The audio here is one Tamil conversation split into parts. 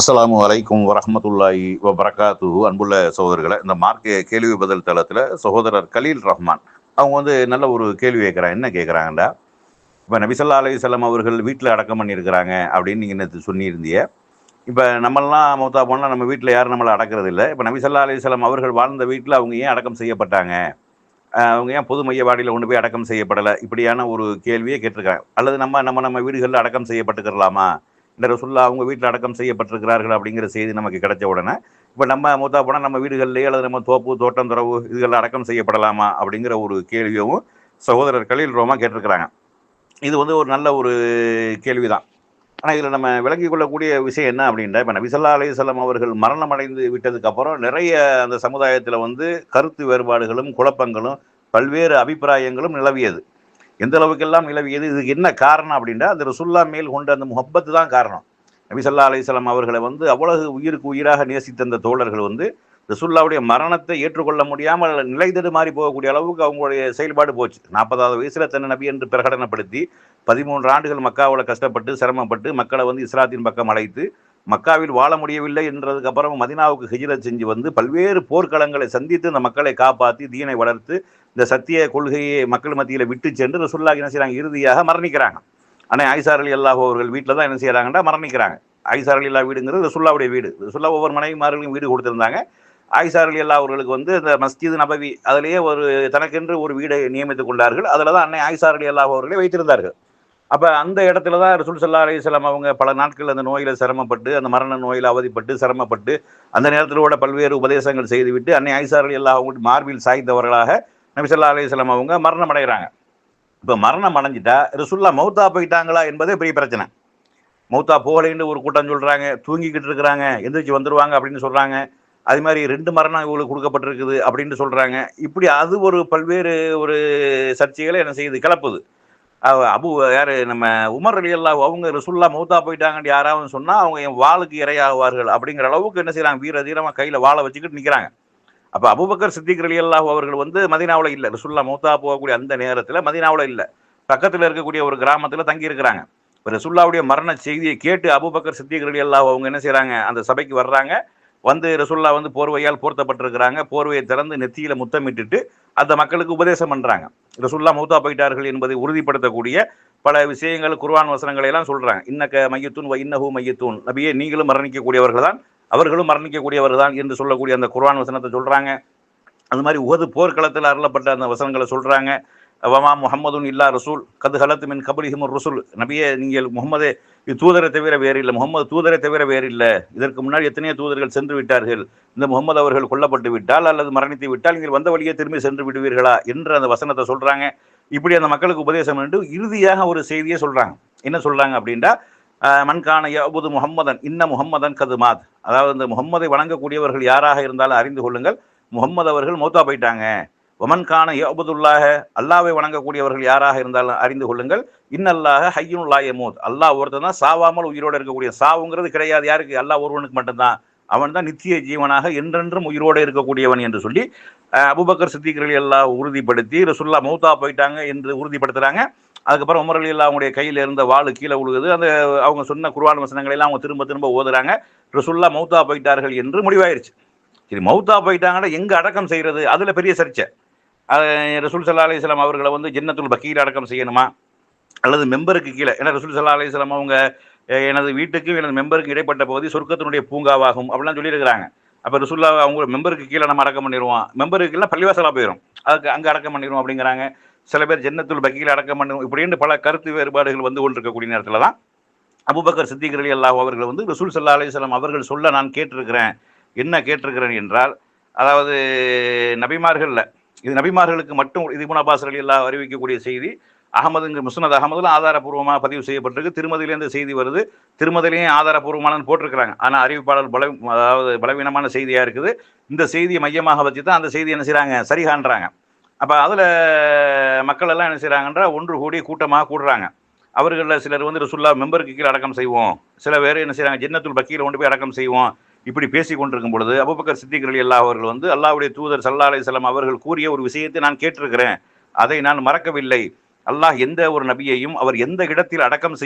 அஸ்ஸலாமு அலைக்கும் வரஹ்மத்துல்லாஹி வபரகாத்துஹு. அன்புள்ள சகோதரர்களை, இந்த மார்க்க கேள்வி பதில் தளத்தில் சகோதரர் கலீல் ரஹ்மான் அவங்க நல்ல ஒரு கேள்வி கேட்குறாங்க. என்ன கேட்குறாங்கடா, இப்போ நபி ஸல்லல்லாஹு அலைஹி வஸல்லம் அவர்கள் வீட்டில் அடக்கம் பண்ணியிருக்கிறாங்க அப்படின்னு நீங்கள் நேற்று சொல்லியிருந்தீங்க. இப்போ நம்மளாம் மௌத்தா போனால் நம்ம வீட்டில் யாரும் நம்மளை அடக்கிறது இல்லை. இப்போ நபி ஸல்லல்லாஹு அலைஹி வஸல்லம் அவர்கள் வாழ்ந்த வீட்டில் அவங்க ஏன் அடக்கம் செய்யப்பட்டாங்க, அவங்க ஏன் பொது மையவாடியில் கொண்டு போய் அடக்கம் செய்யப்படலை, இப்படியான ஒரு கேள்வியை கேட்டிருக்காங்க. அல்லது நம்ம நம்ம நம்ம வீடுகளில் அடக்கம் செய்யப்பட்டுக்கிறலாமா, இந்த ரசூல்லா அவங்க வீட்டில் அடக்கம் செய்யப்பட்டிருக்கிறார்கள் அப்படிங்கிற செய்தி நமக்கு கிடைச்ச உடனே இப்போ நம்ம மூத்தா போனால் நம்ம வீடுகள்லேயே அல்லது நம்ம தோப்பு தோட்டம் துறவு இதுகளில் அடக்கம் செய்யப்படலாமா அப்படிங்கிற ஒரு கேள்வியும் சகோதரர் கலீல் ரோமா கேட்டிருக்கிறாங்க. இது ஒரு நல்ல ஒரு கேள்வி தான். ஆனால் இதில் நம்ம விளங்கி கொள்ளக்கூடிய விஷயம் என்ன அப்படின்னா, இப்போ நபி ஸல்லல்லாஹு அலைஹி வஸல்லம் அவர்கள் மரணம் அடைந்து விட்டதுக்கு அப்புறம் நிறைய அந்த சமுதாயத்தில் கருத்து வேறுபாடுகளும் குழப்பங்களும் பல்வேறு அபிப்பிராயங்களும் நிலவியது. எந்த அளவுக்கெல்லாம் நிலவியது, இதுக்கு என்ன காரணம் அப்படின்னா, அந்த ரசூல்லா மேல் கொண்ட அந்த முஹப்பத்து தான் காரணம். நபி ஸல்லல்லாஹு அலைஹி வஸல்லம் அவர்களை அவ்வளவு உயிருக்கு உயிராக நேசித்த அந்த தோழர்கள் ரசூல்லாவுடைய மரணத்தை ஏற்றுக்கொள்ள முடியாமல் நிலைதடு மாறி போகக்கூடிய அளவுக்கு அவங்களுடைய செயல்பாடு போச்சு. 40வது வயசுல தன்னை நபி என்று பிரகடனப்படுத்தி 13 ஆண்டுகள் மக்காவில் கஷ்டப்பட்டு சிரமப்பட்டு மக்களை இஸ்லாத்தின் பக்கம் அழைத்து மக்காவில் வாழ முடியவில்லை என்றதுக்கு அப்புறம் மதினாவுக்கு ஹிஜ்ரத் செஞ்சு பல்வேறு போர்க்களங்களை சந்தித்து இந்த மக்களை காப்பாற்றி தீனை வளர்த்து இந்த சத்திய கொள்கையை மக்கள் மத்தியில் விட்டு சென்று ரசூலுல்லாஹ் என்ன செய்கிறாங்க, இறுதியாக மரணிக்கிறாங்க. ஆனால் ஆயிஷா ரலியல்லாஹு அவர்கள் வீட்டில் தான் என்ன செய்கிறாங்கன்னா மரணிக்கிறாங்க. ஆயிஷா ரலியல்லாஹு வீடுங்கிறது ரசூலுல்லாஹ்வுடைய வீடு. ரசூலுல்லாஹ் ஒவ்வொரு மனைவிமார்களும் வீடு கொடுத்திருந்தாங்க. ஆயிஷா ரலியல்லாஹு அவர்களுக்கு இந்த மஸ்ஜித் நபவி அதிலேயே தனக்கென்று ஒரு வீடை நியமித்துக் கொண்டார்கள். அதில் தான் அன்னை ஆயிஷா ரலியல்லாஹு அவர்களை வைத்திருந்தார்கள். அப்போ அந்த இடத்துல தான் ரசூல் ஸல்லல்லாஹு அலைஹி வஸல்லம் அவங்க பல நாட்கள் அந்த நோயில் சிரமப்பட்டு, அந்த மரண நோயில் அவதிப்பட்டு சிரமப்பட்டு அந்த நேரத்தில் கூட பல்வேறு உபதேசங்கள் செய்துவிட்டு அன்னை ஆயிஷா ரலியல்லாஹு அவங்க மார்பில் சாய்ந்தவர்களாக நபி ஸல்லல்லாஹு அலைஹி வஸல்லம் அவங்க மரணம் அடைகிறாங்க. இப்போ மரணம் அடைஞ்சிட்டா ரசூல்லா மௌத்தா போயிட்டாங்களா என்பதே பெரிய பிரச்சனை. மௌத்தா போகலைன்னு ஒரு கூட்டம் சொல்கிறாங்க, தூங்கிக்கிட்டு இருக்கிறாங்க, எந்திரிச்சு வந்துடுவாங்க அப்படின்னு சொல்கிறாங்க. அது மாதிரி 2 மரணம் இவங்களுக்கு கொடுக்கப்பட்டிருக்குது அப்படின்னு சொல்கிறாங்க. இப்படி அது பல்வேறு சர்ச்சைகளை என்ன செய்யுது, கிளப்புது. யார் நம்ம உமர் ரலியல்லாஹு அவங்க ரசூலுல்லாஹ் மௌத்தா போயிட்டாங்கன்னு யாராவது சொன்னால் அவங்க என் வாளுக்கு இரையாகுவார்கள் அப்படிங்கிற அளவுக்கு என்ன செய்கிறாங்க, வீர தீரமாக கையில் வாளை வச்சுக்கிட்டு நிற்கிறாங்க. அப்போ அபூபக்கர் சித்திக் ரலியல்லாஹு அவர்கள் மதீனாவில் இல்லை. ரசூலுல்லாஹ் மௌத்தா போகக்கூடிய அந்த நேரத்தில் மதீனாவில் இல்லை, பக்கத்தில் இருக்கக்கூடிய ஒரு கிராமத்தில் தங்கி இருக்கிறாங்க. இப்போ ரசூலுல்லாஹ்வுடைய மரண செய்தியை கேட்டு அபூபக்கர் சித்திக் ரலியல்லாஹு அவங்க என்ன செய்கிறாங்க, அந்த சபைக்கு வர்றாங்க. ரசூலுல்லாஹ் போர்வையால் போர்த்தப்பட்டிருக்கிறாங்க. போர்வையை திறந்து நெத்தியில முத்தமிட்டுட்டு அந்த மக்களுக்கு உபதேசம் பண்றாங்க. ரசூலுல்லாஹ் மௌத்தா போயிட்டார்கள் என்பதை உறுதிப்படுத்தக்கூடிய பல விஷயங்கள் குர்ஆன் வசனங்களை எல்லாம் சொல்றாங்க. இன்னக மையத்துன் வ இன்னஹு மையத்துன், நபியே நீங்களும் மரணிக்கக்கூடியவர்கள் தான், அவர்களும் மரணிக்கக்கூடியவர்கள் தான் என்று சொல்லக்கூடிய அந்த குர்ஆன் வசனத்தை சொல்றாங்க. அது மாதிரி உஹது போர்க்களத்தில் அருளப்பட்ட அந்த வசனங்களை சொல்றாங்க. வமா முஹம்மதுன் இல்லா ரசூல் கது ஹலத் மின் கபலிஹிமுர் ருசுல், நபியே நீங்கள் முகமதே இது தூதரை தவிர வேறு இல்லை, முகமது தூதரை தவிர வேறு இல்லை, இதற்கு முன்னாடி எத்தனையோ தூதர்கள் சென்று விட்டார்கள், இந்த முகமது அவர்கள் கொல்லப்பட்டு விட்டால் அல்லது மரணித்து விட்டால் நீங்கள் வந்த வழியே திரும்பி சென்று விடுவீர்களா என்று அந்த வசனத்தை சொல்றாங்க. இப்படி அந்த மக்களுக்கு உபதேசம் என்று இறுதியாக ஒரு செய்தியை சொல்றாங்க. என்ன சொல்றாங்க அப்படின்னா, மன்கான யஅபுது முஹம்மதன் இன்ன முஹம்மதன் கது மாத், அதாவது இந்த முகம்மதை வணங்கக்கூடியவர்கள் யாராக இருந்தாலும் அறிந்து கொள்ளுங்கள், முகம்மது அவர்கள் மௌத்தா போயிட்டாங்க. ஒமன்கான யஅபுதுல்லாஹ, அல்லாஹ்வை வணங்கக்கூடியவர்கள் யாராக இருந்தாலும் அறிந்து கொள்ளுங்கள், இன்னல்லாஹ ஹய்யுன் லா யமூத், அல்லாஹ் ஒருத்தன் தான் சாவாமல் உயிரோடு இருக்கக்கூடிய, சாவுங்கிறது கிடையாது யாருக்கு, அல்லாஹ் ஒருவனுக்கு மட்டும்தான், அவன் தான் நித்திய ஜீவனாக என்றென்றும் உயிரோடு இருக்கக்கூடியவன் என்று சொல்லி அபூபக்கர் சித்திக் ரலியல்லாஹு உறுதிப்படுத்தி ரசூலுல்லாஹ் மௌத்தா போயிட்டாங்க என்று உறுதிப்படுத்துறாங்க. அதுக்கப்புறம் உமர் ரலியல்லாஹு அவங்களுடைய கையில் இருந்த வாள் கீழே விழுகுது. அந்த அவங்க சொன்ன குர்ஆன் வசனங்களை எல்லாம் அவங்க திரும்ப திரும்ப ஓதுறாங்க. ரசூலுல்லாஹ் மௌத்தா போயிட்டார்கள் என்று முடிவாயிருச்சு. சரி, மௌத்தா போயிட்டாங்கன்னா எங்க அடக்கம் செய்யறது, அதுல பெரிய சர்ச்சை. ரசூல் ஸல்லல்லாஹு அலைஹி வஸல்லம் அவர்களை ஜன்னத்துல் பக்கீல அடக்கம் செய்யணுமா அல்லது மெம்பருக்கு கீழே, ஏன்னா ரசூல் ஸல்லல்லாஹு அலைஹி வஸல்லம் அவங்க எனது வீட்டுக்கும் எனது மெம்பருக்கு இடைப்பட்ட பகுதி சொர்க்கத்தினுடைய பூங்காவாகும் அப்படிலாம் சொல்லியிருக்கிறாங்க. அப்போ ரசூல்லா அவங்க மெம்பருக்கு கீழே நம்ம அடக்கம் பண்ணிடுவோம், மெம்பருக்கு கீழே பள்ளிவாசலாக போயிடும், அதுக்கு அங்கே அடக்கம் பண்ணிடுவோம் அப்படிங்கிறாங்க. சில பேர் ஜன்னத்துல் பக்கீல அடக்கம் பண்ணுவோம், இப்படின்னு பல கருத்து வேறுபாடுகள் கொண்டிருக்கக்கூடிய நேரத்தில் தான் அபூபக்கர் சித்திக் ரலியல்லாஹு அவர்கள் ரசூல் ஸல்லல்லாஹு அலைஹி வஸல்லம் அவர்கள் சொல்ல நான் கேட்டிருக்கிறேன். என்ன கேட்டிருக்கிறேன் என்றால், அதாவது நபிமார்கள்ல இது நபிமார்களுக்கு மட்டும், இது இப்னு அப்பாஸ் ரலியல்லாஹு அறிவிக்கக்கூடிய செய்தி, அகமதுங்க முஸ்னத் அகமதுல ஆதாரப்பூர்வமாக பதிவு செய்யப்பட்டிருக்கு. திருமதியிலேருந்து செய்தி வருது, திருமதிலையும் ஆதாரப்பூர்வமான போட்டிருக்கிறாங்க. ஆனால் அறிவிப்பாளர் அதாவது பலவீனமான செய்தியாக இருக்குது. இந்த செய்தியை மையமாக வச்சு தான் அந்த செய்தி என்ன செய்கிறாங்க, சரிகான்றாங்க. அப்போ அதில் மக்கள் எல்லாம் என்ன செய்கிறாங்கன்ற ஒன்று கூடி கூட்டமாக கூடுறாங்க. அவர்களில் சிலர் ரசூலுல்லாஹ் மெம்பருக்கு கீழே அடக்கம் செய்வோம், சில பேர் என்ன செய்கிறாங்க ஜன்னத்துல் பக்கீல கொண்டு போய் அடக்கம் செய்வோம், இப்படி பேசி கொண்டிருக்கும் பொழுது அபூபக்கர் சித்திக் ரலியல்லாஹு அவர்கள் அல்லாஹ்வுடைய தூதர் ஸல்லல்லாஹு அலைஹி வஸல்லம் அவர்கள் கூறிய ஒரு விஷயத்தை நான் கேட்டிருக்கிறேன், அதை நான் மறக்கவில்லை, அல்லாஹ் எந்த ஒரு நபியையும் அவர் எந்த இடத்தில் அடக்கம்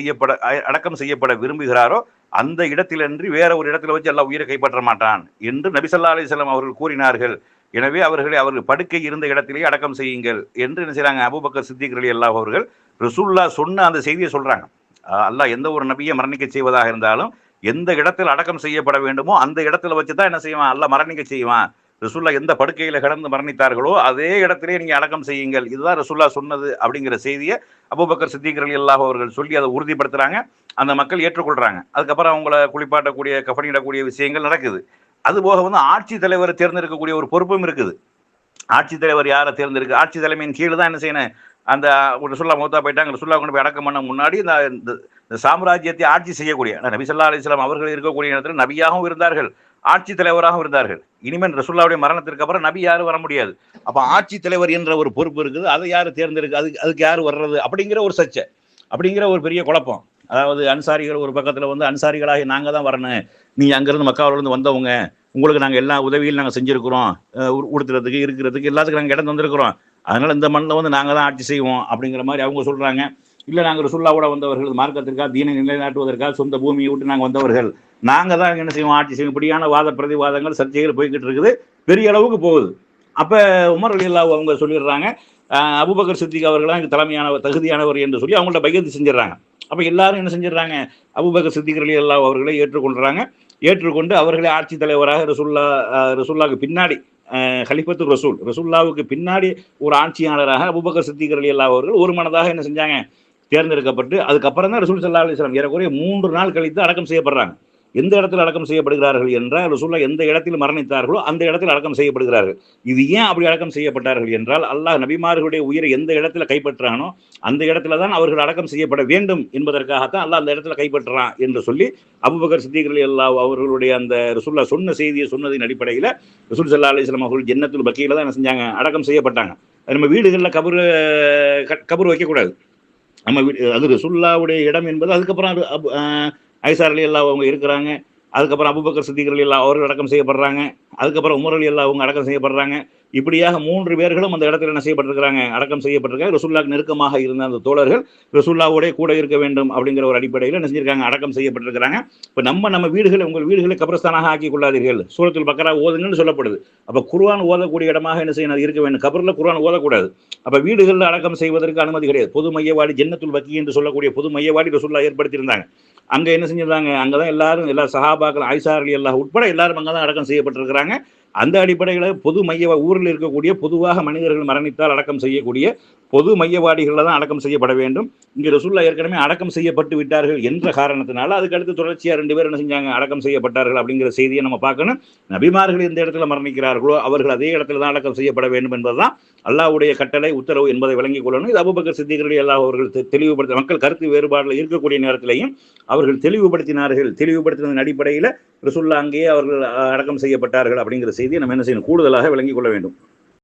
செய்யப்பட விரும்புகிறாரோ அந்த இடத்திலன்றி வேற ஒரு இடத்துல வச்சு அல்லாஹ் உயிரை கைப்பற்ற மாட்டான் என்று நபி ஸல்லல்லாஹு அலைஹி வஸல்லம் அவர்கள் கூறினார்கள். எனவே அவர்கள் படுக்கை இருந்த இடத்திலேயே அடக்கம் செய்யுங்கள் என்று என்ன செய்றாங்க, அபூபக்கர் சித்திக் ரலியல்லாஹு அவர்கள் ரசூலுல்லாஹ் சொன்ன அந்த செய்தியை சொல்றாங்க. அல்லாஹ் எந்த ஒரு நபியை மரணிக்க செய்வதாக இருந்தாலும் எந்த இடத்தில் அடக்கம் செய்யப்பட வேண்டுமோ அந்த இடத்துல வச்சு தான் என்ன செய்வான், அல்லாஹ் மரணிக்க செய்வான். ரசூல்லா எந்த படுக்கையில கடந்து மரணித்தார்களோ அதே இடத்திலே நீங்க அடக்கம் செய்யுங்கள், இதுதான் ரசூல்லா சொன்னது அப்படிங்கிற செய்தியை அபூபக்கர் சித்திக் ரலியல்லாஹு அவர்கள் சொல்லி அதை உறுதிப்படுத்துறாங்க. அந்த மக்கள் ஏற்றுக்கொள்றாங்க. அதுக்கப்புறம் அவங்கள குளிப்பாட்டக்கூடிய கஃனிடக்கூடிய விஷயங்கள் நடக்குது. அதுபோக ஆட்சி தலைவரை தேர்ந்தெடுக்கக்கூடிய ஒரு பொறுப்பும் இருக்குது. ஆட்சி தலைவர் யாரை தேர்ந்தெடுக்க, ஆட்சி தலைமையின் கீழ் தான் என்ன செய்யணும், அந்த ரசூலுல்லாஹ் மௌத்தா போயிட்டாங்க, ரசூலுல்லாஹ் கொண்டு போய் அடக்கம் பண்ண முன்னாடி இந்த சாம்ராஜ்யத்தை ஆட்சி செய்யக்கூடிய நபி ஸல்லல்லாஹு அலைஹி வஸல்லம் அவர்கள் இருக்கக்கூடிய இடத்துல நபியாகவும் இருந்தார்கள், ஆட்சி தலைவராகவும் இருந்தார்கள். இனிமேல் ரசூலுல்லாஹ்வுடைய மரணத்திற்கு அப்புறம் நபி யாரும் வர முடியாது. அப்ப ஆட்சி தலைவர் என்ற ஒரு பொறுப்பு இருக்குது. அதை யாரு தேர்ந்தெடுக்க, அதுக்கு யாரு வர்றது அப்படிங்கிற ஒரு சர்ச்சை, அப்படிங்கிற ஒரு பெரிய குழப்பம். அதாவது அன்சாரிகள் ஒரு பக்கத்துல அன்சாரிகளாகி நாங்க தான் வரணும், நீங்க அங்கிருந்து மக்காவிலிருந்து வந்தவங்க, உங்களுக்கு நாங்கள் எல்லா உதவியும் நாங்கள் செஞ்சுருக்கிறோம், உடுத்துறதுக்கு இருக்கிறதுக்கு எல்லாத்துக்கும் நாங்கள் இடம் தந்திருக்கிறோம், அதனால இந்த மண்ணில் நாங்கள் தான் ஆட்சி செய்வோம் அப்படிங்கிற மாதிரி அவங்க சொல்றாங்க. இல்லை நாங்கள் ரசூலுல்லாஹ்வோட வந்தவர்கள், மார்க்கத்திற்காக தீனை நிலைநாட்டுவதற்காக சொந்த பூமியை விட்டு நாங்கள் வந்தவர்கள், நாங்கள் தான் என்ன செய்வோம், ஆட்சி செய்வோம். இப்படியான வாத பிரதிவாதங்கள் சர்ச்சைகள் போய்கிட்டு இருக்குது, பெரிய அளவுக்கு போகுது. அப்போ உமர் ரலியல்லாஹு அவங்க சொல்லிடுறாங்க, அபூபக்கர் சித்திக் அவர்கள் தலைமையானவர் தகுதியானவர் என்று சொல்லி அவங்கள்ட்ட பையத்து செஞ்சிடறாங்க. அப்போ எல்லாரும் என்ன செஞ்சிடறாங்க, அபூபக்கர் சித்திக் ரலியல்லாஹு அவர்களை ஏற்றுக்கொள்றாங்க. ஏற்றுக்கொண்டு அவர்களே ஆட்சி தலைவராக ரசூலுல்லாஹ்வுக்கு பின்னாடி கலிஃபத்து ரசூலுல்லாஹ்வுக்கு பின்னாடி ஒரு ஆட்சியாளராக அபூபக்கர் சித்திக் ரலியல்லாஹு அவர்கள் ஒரு மனதாக என்ன செஞ்சாங்க, தேர்ந்தெடுக்கப்பட்டு அதுக்கப்புறம் தான் ரசூல் ஸல்லல்லாஹு அலைஹி வஸல்லம் ஏறக்குறைய 3 நாள் கழித்து அடக்கம் செய்யப்படுறாங்க. எந்த இடத்தில் அடக்கம் செய்யப்படுகிறார்கள் என்றால், ரசூலுல்லாஹ் எந்த இடத்தில் மரணித்தார்களோ அந்த இடத்தில் அடக்கம் செய்யப்படுகிறார்கள். இது ஏன் அப்படி அடக்கம் செய்யப்பட்டார்கள் என்றால், அல்லாஹ் நபிமார்களுடைய உயிரை எந்த இடத்துல கைப்பற்றானோ அந்த இடத்துல தான் அவர்கள் அடக்கம் செய்யப்பட வேண்டும் என்பதற்காகத்தான் அல்லாஹ் அந்த இடத்துல கைப்பற்றான் என்று சொல்லி அபூபக்கர் சித்திக் ரலியல்லாஹு அவர்களுடைய அந்த ரசூலுல்லாஹ் சொன்ன செய்தியை சொன்னதின் அடிப்படையில் ரசூல் ஸல்லல்லாஹு அலைஹி வஸல்லம் அவர்கள் ஜன்னத்துல் பக்கீல தான் என்ன செஞ்சாங்க, அடக்கம் செய்யப்பட்டாங்க. நம்ம வீடுகளில் கபர் வைக்கக்கூடாது. நம்ம அது ரசூலுல்லாஹ்வுடைய இடம் என்பது. அதுக்கப்புறம் ஆயிஷா ரலியல்லாஹு அவங்க இருக்கிறாங்க, அதுக்கப்புறம் அபூபக்கர் சித்திக் ரலியல்லாஹு அவர்கள் அடக்கம் செய்யப்படுறாங்க, அதுக்கப்புறம் உமர் ரலியல்லாஹு அவங்க அடக்கம் செய்யப்படுறாங்க. இப்படியாக 3 பேர்களும் அந்த இடத்துல என்ன செய்யப்பட்டிருக்கிறாங்க, அடக்கம் செய்யப்பட்டிருக்காங்க. ரசூலுல்லாஹ்வுக்கு நெருக்கமாக இருந்த அந்த தோழர்கள் ரசூலுல்லாஹ்வோட கூட இருக்க வேண்டும் அப்படிங்கிற ஒரு அடிப்படையில் என்ன செஞ்சிருக்காங்க, அடக்கம் செய்யப்பட்டிருக்கிறாங்க. இப்போ நம்ம வீடுகளை, உங்கள் வீடுகளை கபரஸ்தானாக ஆக்கி கொள்ளாதீர்கள், சூரத்துல் பக்கரா ஓதுங்கன்னு சொல்லப்படுது. அப்போ குர்ஆன் ஓதக்கூடிய இடமாக என்ன செய்யணும், இருக்க வேண்டும். கபரில் குர்ஆன் ஓதக்கூடாது. அப்போ வீடுகளில் அடக்கம் செய்வதற்கு அனுமதி கிடையாது. பொது மையவாடி ஜன்னத்துல் பக்கீ என்று சொல்லக்கூடிய பொது மையவாடி ரசூலுல்லாஹ் ஏற்படுத்தியிருந்தாங்க. அங்க என்ன செஞ்சிருந்தாங்க, அங்கதான் எல்லா சஹாபாக்கள் ஆயிஷா ரலியல்லாஹு உட்பட எல்லாரும் அங்கதான் அடக்கம் செய்யப்பட்டிருக்கிறாங்க. அந்த அடிப்படையில் பொது மைய ஊரில் இருக்கக்கூடிய பொதுவாக மனிதர்கள் மரணித்தால் அடக்கம் செய்யக்கூடிய பொது மையவாடிகளில் தான் அடக்கம் செய்யப்பட வேண்டும். இங்கே ரசூலுல்லாஹ் ஏற்கனவே அடக்கம் செய்யப்பட்டு விட்டார்கள் என்ற காரணத்தினால அதுக்கு அடுத்து தொடர்ச்சியாக 2 பேர் என்ன செஞ்சாங்க, அடக்கம் செய்யப்பட்டார்கள் அப்படிங்கிற செய்தியை நம்ம பார்க்கணும். நபிமார்கள் எந்த இடத்துல மரணிக்கிறார்களோ அவர்கள் அதே இடத்துல தான் அடக்கம் செய்யப்பட வேண்டும் என்பதுதான் அல்லாஹ்வுடைய கட்டளை, உத்தரவு என்பதை விளங்கிக் கொள்ளணும். இது அபூபக்கர் சித்திக் ரலியல்லாஹு அவர்கள் தெளிவுபடுத்த, மக்கள் கருத்து வேறுபாடுல இருக்கக்கூடிய நேரத்திலையும் அவர்கள் தெளிவுபடுத்தினதன் அடிப்படையில் ரசூலுல்லாஹ் அங்கேயே அவர்கள் அடக்கம் செய்யப்பட்டார்கள் அப்படிங்கிற செய்தியை நம்ம என்ன செய்யணும், கூடுதலாக விளங்கிக் கொள்ள வேண்டும்.